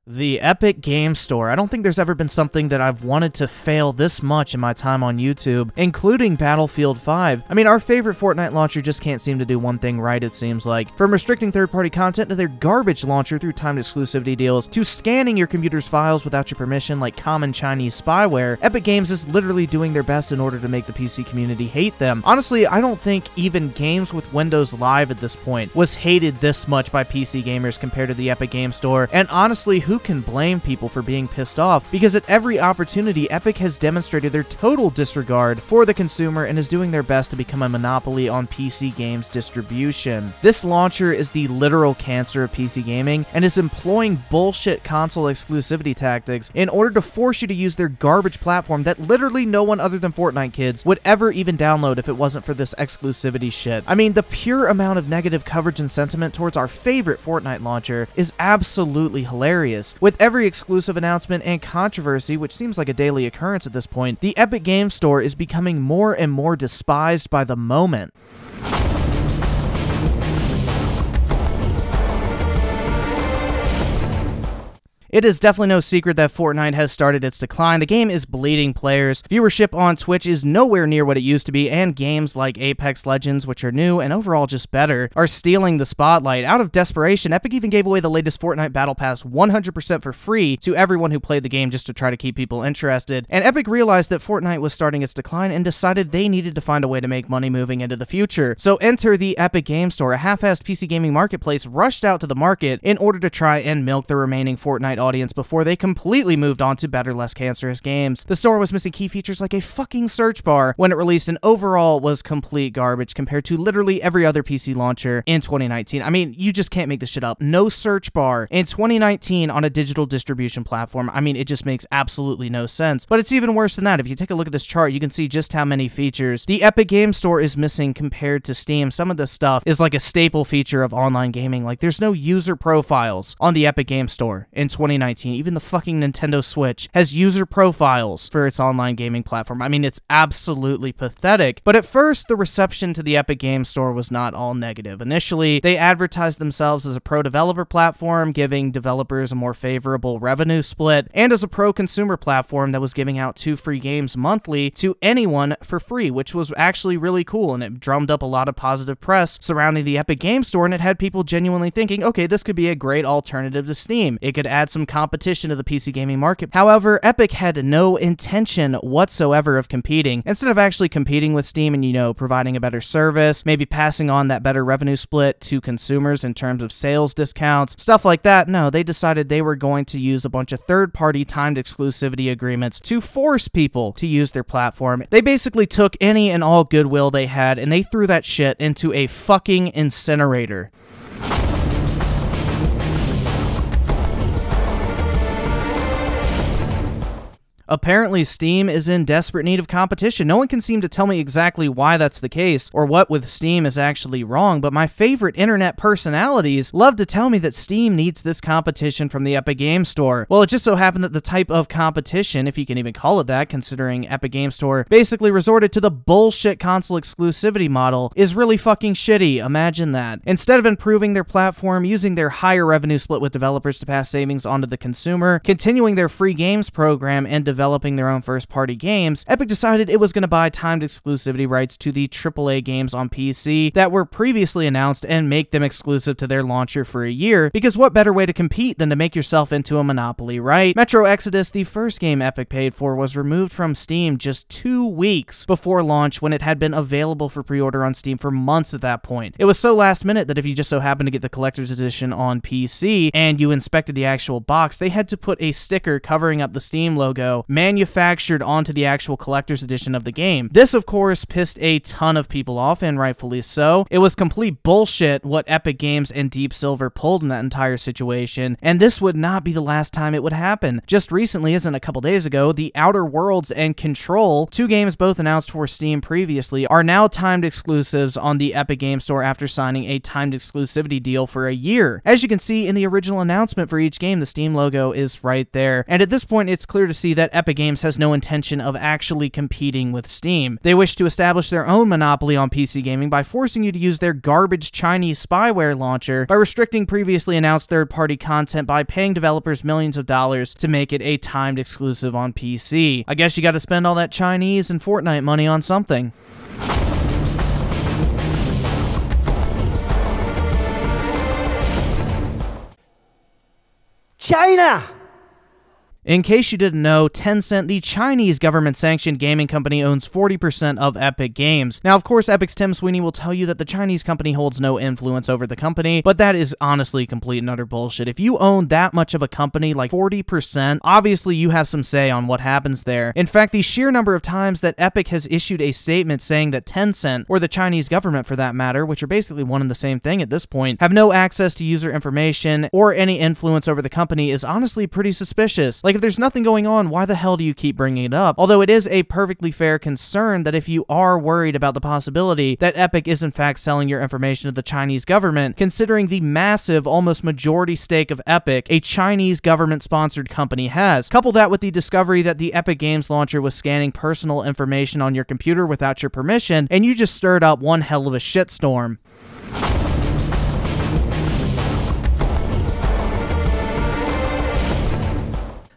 The Epic Game Store. I don't think there's ever been something that I've wanted to fail this much in my time on YouTube, including Battlefield 5. I mean, our favorite Fortnite launcher just can't seem to do one thing right, it seems like. From restricting third-party content to their garbage launcher through timed exclusivity deals, to scanning your computer's files without your permission like common Chinese spyware, Epic Games is literally doing their best in order to make the PC community hate them. Honestly, I don't think even games with Windows Live at this point was hated this much by PC gamers compared to the Epic Game Store, and honestly, who can blame people for being pissed off? Because at every opportunity, Epic has demonstrated their total disregard for the consumer and is doing their best to become a monopoly on PC games distribution. This launcher is the literal cancer of PC gaming and is employing bullshit console exclusivity tactics in order to force you to use their garbage platform that literally no one other than Fortnite kids would ever even download if it wasn't for this exclusivity shit. I mean, the pure amount of negative coverage and sentiment towards our favorite Fortnite launcher is absolutely hilarious. With every exclusive announcement and controversy, which seems like a daily occurrence at this point, the Epic Game Store is becoming more and more despised by the moment. It is definitely no secret that Fortnite has started its decline. The game is bleeding players. Viewership on Twitch is nowhere near what it used to be, and games like Apex Legends, which are new and overall just better, are stealing the spotlight. Out of desperation, Epic even gave away the latest Fortnite Battle Pass 100% for free to everyone who played the game just to try to keep people interested. And Epic realized that Fortnite was starting its decline and decided they needed to find a way to make money moving into the future. So enter the Epic Game Store. A half-assed PC gaming marketplace rushed out to the market in order to try and milk the remaining Fortnite audience before they completely moved on to better, less cancerous games. The store was missing key features like a fucking search bar when it released, and overall was complete garbage compared to literally every other PC launcher in 2019. I mean, you just can't make this shit up. No search bar in 2019 on a digital distribution platform. I mean, it just makes absolutely no sense. But it's even worse than that. If you take a look at this chart, you can see just how many features the Epic Game Store is missing compared to Steam. Some of this stuff is like a staple feature of online gaming. Like, there's no user profiles on the Epic Game Store in 2019. Even the fucking Nintendo Switch has user profiles for its online gaming platform. I mean, it's absolutely pathetic. But at first, the reception to the Epic Game Store was not all negative. Initially, they advertised themselves as a pro-developer platform, giving developers a more favorable revenue split, and as a pro-consumer platform that was giving out 2 free games monthly to anyone for free, which was actually really cool, and it drummed up a lot of positive press surrounding the Epic Game Store, and it had people genuinely thinking, okay, this could be a great alternative to Steam. It could add some competition to the PC gaming market. However, Epic had no intention whatsoever of competing. Instead of actually competing with Steam and, you know, providing a better service, maybe passing on that better revenue split to consumers in terms of sales discounts, stuff like that, no, they decided they were going to use a bunch of third-party timed exclusivity agreements to force people to use their platform. They basically took any and all goodwill they had and they threw that shit into a fucking incinerator. Apparently, Steam is in desperate need of competition. No one can seem to tell me exactly why that's the case, or what with Steam is actually wrong, but my favorite internet personalities love to tell me that Steam needs this competition from the Epic Game Store. Well, it just so happened that the type of competition, if you can even call it that, considering Epic Game Store basically resorted to the bullshit console exclusivity model, is really fucking shitty. Imagine that. Instead of improving their platform, using their higher revenue split with developers to pass savings onto the consumer, continuing their free games program, and developing their own first-party games, Epic decided it was going to buy timed exclusivity rights to the AAA games on PC that were previously announced and make them exclusive to their launcher for a year, because what better way to compete than to make yourself into a monopoly, right? Metro Exodus, the first game Epic paid for, was removed from Steam just 2 weeks before launch when it had been available for pre-order on Steam for months at that point. It was so last minute that if you just so happened to get the collector's edition on PC and you inspected the actual box, they had to put a sticker covering up the Steam logo manufactured onto the actual collector's edition of the game. This, of course, pissed a ton of people off, and rightfully so. It was complete bullshit what Epic Games and Deep Silver pulled in that entire situation, and this would not be the last time it would happen. Just recently, as in a couple days ago, The Outer Worlds and Control, 2 games both announced for Steam previously, are now timed exclusives on the Epic Game Store after signing a timed exclusivity deal for a year. As you can see in the original announcement for each game, the Steam logo is right there, and at this point, it's clear to see that Epic Games has no intention of actually competing with Steam. They wish to establish their own monopoly on PC gaming by forcing you to use their garbage Chinese spyware launcher, by restricting previously announced third-party content, by paying developers millions of dollars to make it a timed exclusive on PC. I guess you gotta spend all that Chinese and Fortnite money on something. China! In case you didn't know, Tencent, the Chinese government-sanctioned gaming company, owns 40% of Epic Games. Now, of course, Epic's Tim Sweeney will tell you that the Chinese company holds no influence over the company, but that is honestly complete and utter bullshit. If you own that much of a company, like 40%, obviously you have some say on what happens there. In fact, the sheer number of times that Epic has issued a statement saying that Tencent, or the Chinese government for that matter, which are basically one and the same thing at this point, have no access to user information or any influence over the company is honestly pretty suspicious. Like, if there's nothing going on, why the hell do you keep bringing it up? Although it is a perfectly fair concern that if you are worried about the possibility that Epic is in fact selling your information to the Chinese government, considering the massive, almost majority stake of Epic a Chinese government-sponsored company has. Couple that with the discovery that the Epic Games launcher was scanning personal information on your computer without your permission, and you just stirred up one hell of a shitstorm.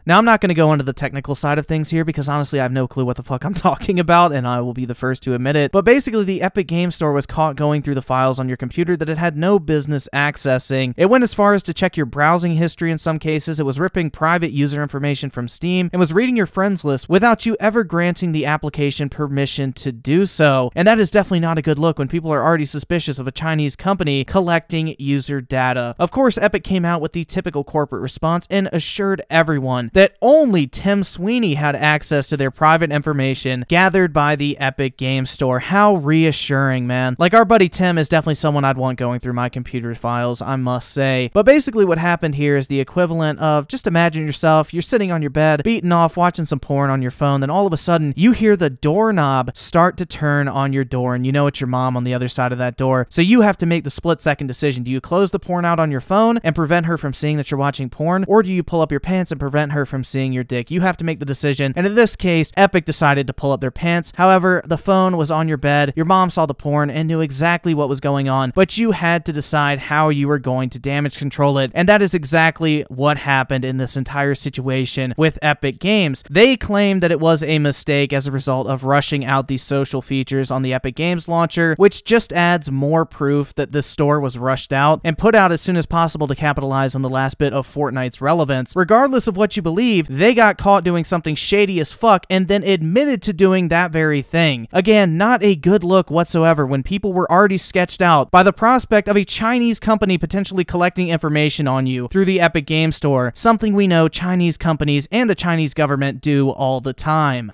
Now, I'm not going to go into the technical side of things here because honestly, I have no clue what the fuck I'm talking about, and I will be the first to admit it. But basically, the Epic Games Store was caught going through the files on your computer that it had no business accessing. It went as far as to check your browsing history in some cases. It was ripping private user information from Steam and was reading your friends list without you ever granting the application permission to do so. And that is definitely not a good look when people are already suspicious of a Chinese company collecting user data. Of course, Epic came out with the typical corporate response and assured everyone that only Tim Sweeney had access to their private information gathered by the Epic Games Store. How reassuring, man. Like, our buddy Tim is definitely someone I'd want going through my computer files, I must say. But basically what happened here is the equivalent of, just imagine yourself, you're sitting on your bed, beating off, watching some porn on your phone, then all of a sudden, you hear the doorknob start to turn on your door, and you know it's your mom on the other side of that door. So you have to make the split-second decision. Do you close the porn out on your phone and prevent her from seeing that you're watching porn, or do you pull up your pants and prevent her from seeing your dick? You have to make the decision, and in this case, Epic decided to pull up their pants. However, the phone was on your bed, your mom saw the porn and knew exactly what was going on, but you had to decide how you were going to damage control it, and that is exactly what happened in this entire situation with Epic Games. They claimed that it was a mistake as a result of rushing out these social features on the Epic Games launcher, which just adds more proof that this store was rushed out and put out as soon as possible to capitalize on the last bit of Fortnite's relevance. Regardless of what you believe, they got caught doing something shady as fuck and then admitted to doing that very thing. Again, not a good look whatsoever when people were already sketched out by the prospect of a Chinese company potentially collecting information on you through the Epic Games Store, something we know Chinese companies and the Chinese government do all the time.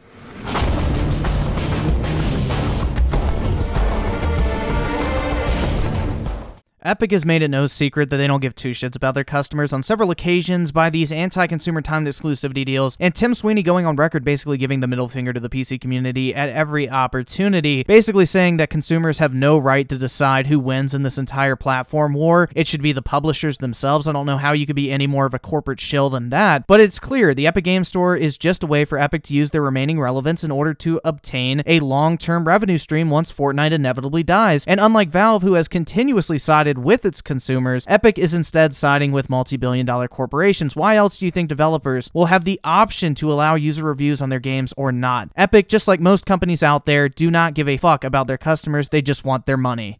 Epic has made it no secret that they don't give two shits about their customers on several occasions by these anti-consumer timed exclusivity deals, and Tim Sweeney going on record basically giving the middle finger to the PC community at every opportunity, basically saying that consumers have no right to decide who wins in this entire platform war. It should be the publishers themselves. I don't know how you could be any more of a corporate shill than that, but it's clear the Epic Games Store is just a way for Epic to use their remaining relevance in order to obtain a long-term revenue stream once Fortnite inevitably dies, and unlike Valve, who has continuously sided with its consumers, Epic is instead siding with multi-billion-dollar corporations. Why else do you think developers will have the option to allow user reviews on their games or not? Epic, just like most companies out there, do not give a fuck about their customers. They just want their money.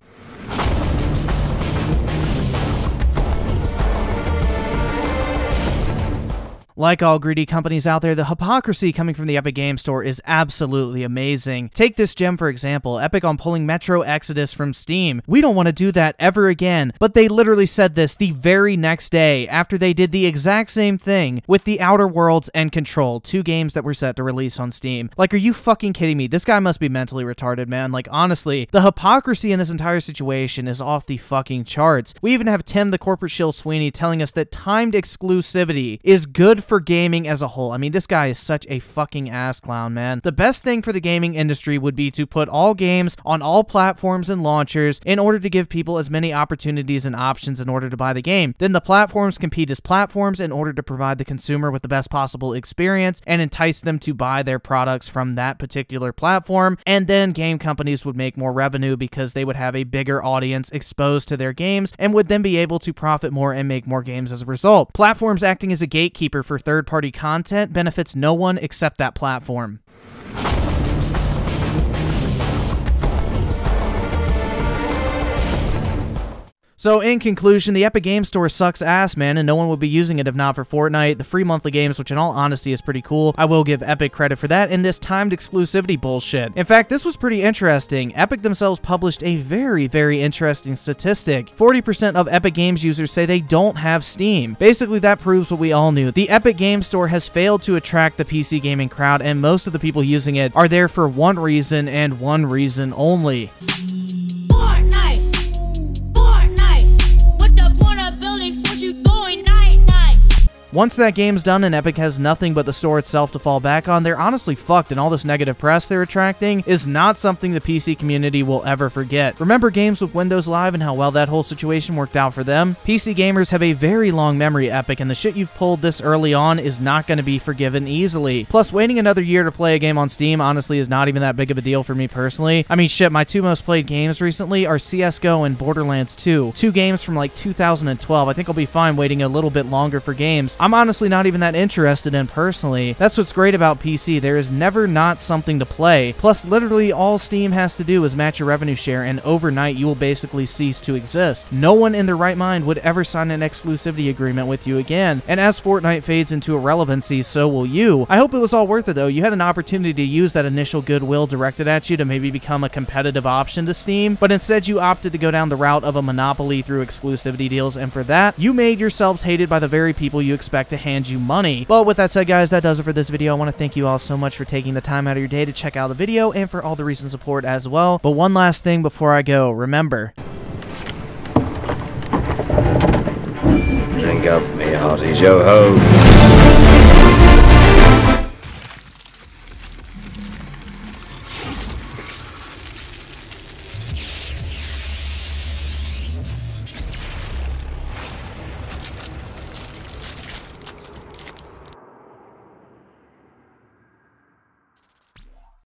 Like all greedy companies out there, the hypocrisy coming from the Epic Games Store is absolutely amazing. Take this gem for example, Epic on pulling Metro Exodus from Steam. We don't want to do that ever again, but they literally said this the very next day after they did the exact same thing with The Outer Worlds and Control, two games that were set to release on Steam. Like, are you fucking kidding me? This guy must be mentally retarded, man. Like, honestly, the hypocrisy in this entire situation is off the fucking charts. We even have Tim the corporate shill Sweeney telling us that timed exclusivity is good for gaming as a whole. I mean, this guy is such a fucking ass clown, man. The best thing for the gaming industry would be to put all games on all platforms and launchers in order to give people as many opportunities and options in order to buy the game. Then the platforms compete as platforms in order to provide the consumer with the best possible experience and entice them to buy their products from that particular platform. And then game companies would make more revenue because they would have a bigger audience exposed to their games and would then be able to profit more and make more games as a result. Platforms acting as a gatekeeper for third-party content benefits no one except that platform. So in conclusion, the Epic Games Store sucks ass, man, and no one would be using it if not for Fortnite, the free monthly games, which in all honesty is pretty cool. I will give Epic credit for that, and this timed exclusivity bullshit. In fact, this was pretty interesting. Epic themselves published a very, very interesting statistic. 40% of Epic Games users say they don't have Steam. Basically, that proves what we all knew. The Epic Games Store has failed to attract the PC gaming crowd, and most of the people using it are there for one reason and one reason only. Once that game's done and Epic has nothing but the store itself to fall back on, they're honestly fucked, and all this negative press they're attracting is not something the PC community will ever forget. Remember games with Windows Live and how well that whole situation worked out for them? PC gamers have a very long memory, Epic, and the shit you've pulled this early on is not going to be forgiven easily. Plus, waiting another year to play a game on Steam honestly is not even that big of a deal for me personally. I mean, shit, my two most played games recently are CSGO and Borderlands 2. Two games from like 2012. I think I'll be fine waiting a little bit longer for games I'm honestly not even that interested in personally. That's what's great about PC. There is never not something to play. Plus, literally all Steam has to do is match your revenue share, and overnight you will basically cease to exist. No one in their right mind would ever sign an exclusivity agreement with you again. And as Fortnite fades into irrelevancy, so will you. I hope it was all worth it though. You had an opportunity to use that initial goodwill directed at you to maybe become a competitive option to Steam, but instead you opted to go down the route of a monopoly through exclusivity deals, and for that, you made yourselves hated by the very people you expect to hand you money. But with that said, guys, that does it for this video. I want to thank you all so much for taking the time out of your day to check out the video and for all the recent support as well. But one last thing before I go, remember, drink up, me hearties, yo ho.